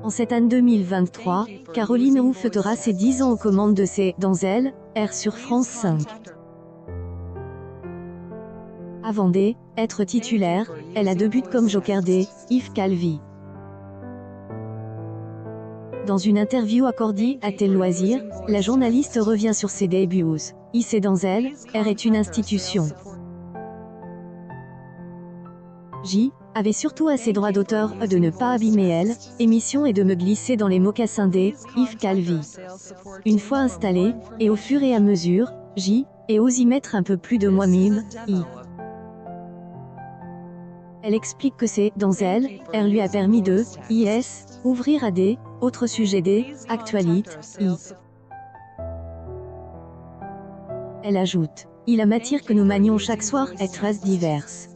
En cette année 2023, Caroline Roux fêtera ses 10 ans aux commandes de C'est dans elle, R sur France 5. Avant d'être titulaire, elle a débuté comme joker des Yves Calvi. Dans une interview accordée à Tel Loisir, la journaliste revient sur ses débuts. C'est dans elle, R est une institution. J avait surtout assez droit d'auteur de ne pas abîmer elle, émission et de me glisser dans les mocassins des Yves Calvi. Une fois installée, et au fur et à mesure, J et ose y mettre un peu plus de moi-même, Elle explique que c'est dans elle, R lui a permis de ouvrir à des autres sujets des actualités. Elle ajoute, il a matière que nous manions chaque soir est très diverses.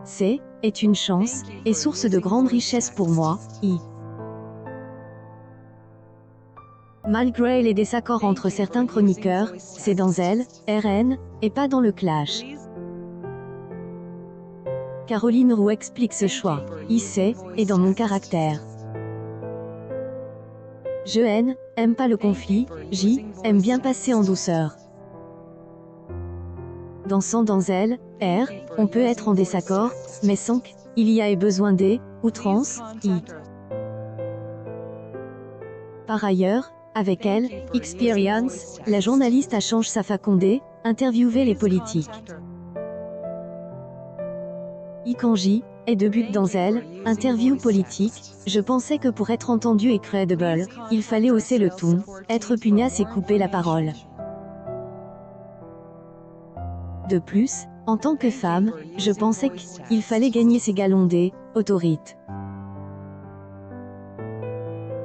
C'est est une chance et source de grande richesse pour moi. Malgré les désaccords entre certains chroniqueurs, c'est dans elle, RN, et pas dans le clash. Caroline Roux explique ce choix. C'est et dans mon caractère. Je aime pas le conflit, aime bien passer en douceur. Dansant dans elle, R, on peut être en désaccord, mais sans qu'il y ait besoin des outrances, Par ailleurs, avec elle, Experience, la journaliste a changé sa façon d'interviewer les politiques. Quand J est de but dans elle, interview politique, je pensais que pour être entendu et credible, il fallait hausser le ton, être pugnace et couper la parole. De plus, en tant que femme, je pensais qu'il fallait gagner ses galons d'autorité.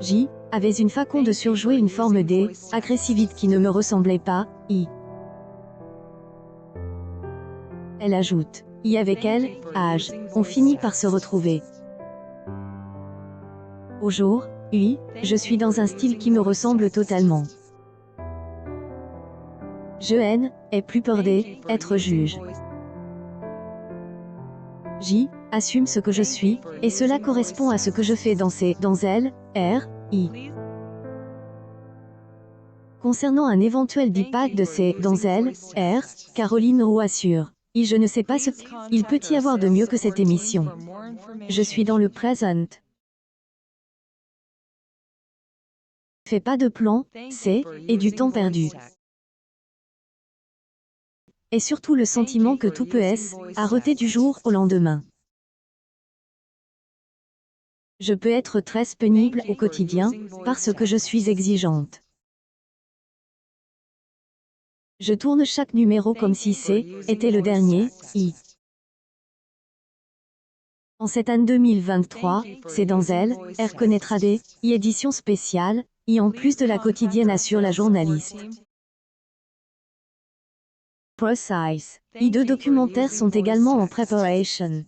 J avait une façon de surjouer une forme d'agressivité qui ne me ressemblait pas. Elle ajoute, avec elle, on finit par se retrouver. Aujourd'hui, je suis dans un style qui me ressemble totalement. Je ai plus peur d'être juge. J assume ce que je suis, et cela correspond à ce que je fais dans elle, R, Concernant un éventuel impact de ces dans elle, R, Caroline Roux assure. Je ne sais pas ce qu'il peut y avoir de mieux que cette émission. Je suis dans le présent. Fais pas de plan, et du temps perdu. Et surtout le sentiment que tout peut être arrêté du jour au lendemain. Je peux être très pénible au quotidien, parce que je suis exigeante. Je tourne chaque numéro comme si était le dernier, En cette année 2023, c'est dans elle, R connaîtra des éditions spéciales, en plus de la quotidienne assure la journaliste. Precise. Deux documentaires sont également en préparation.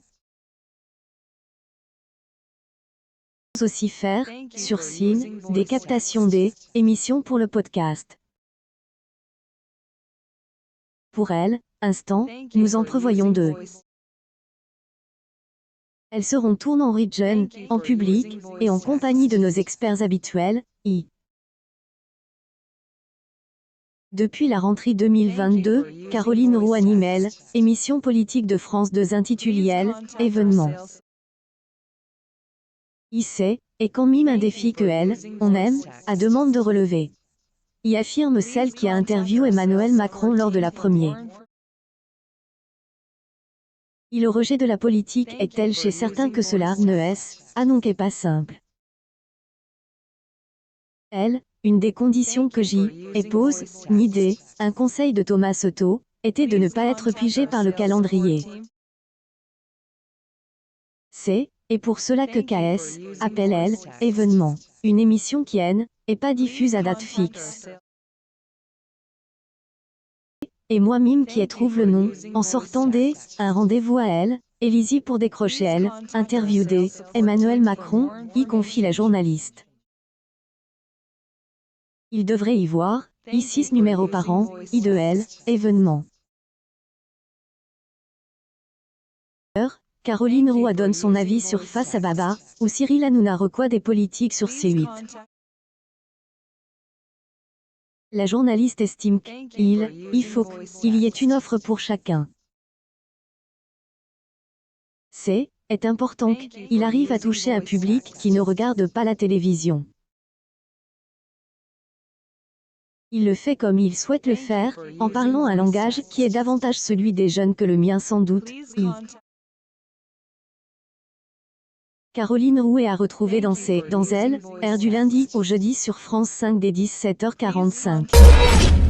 Aussi faire, sur scène, des captations des émissions pour le podcast. Pour elle, instant, nous en prévoyons 2. Elles seront tournées en region, en public, et en compagnie de nos experts habituels, Depuis la rentrée 2022, Caroline Roux anime elle, émission politique de France 2 intitulée elle, événement. Et quand mime un défi que elle, on aime, à demande de relever. Affirme celle qui a interviewé Emmanuel Macron lors de la première. Le rejet de la politique est tel chez certains que cela ne est pas simple. Elle, une des conditions que j'y pose, un conseil de Thomas Soto, était de ne pas être pigé par le calendrier. Et pour cela que KS appelle elle, événement, une émission qui est pas diffuse à date fixe. Et moi-même qui trouve le nom, en sortant un rendez-vous à elle, Élisie pour décrocher elle, interview Emmanuel Macron, confie la journaliste. Il devrait y voir, 6 numéros par an, de elle, événement. Caroline Roux donne son avis sur Face à Baba, ou Cyril Hanouna reçoit des politiques sur C8. La journaliste estime qu'il faut qu'il y ait une offre pour chacun. Est important qu'il arrive à toucher un public qui ne regarde pas la télévision. Il le fait comme il souhaite le faire, en parlant un langage qui est davantage celui des jeunes que le mien sans doute. Caroline Roux est à retrouver dans Elle, du lundi au jeudi sur France 5 dès 17h45.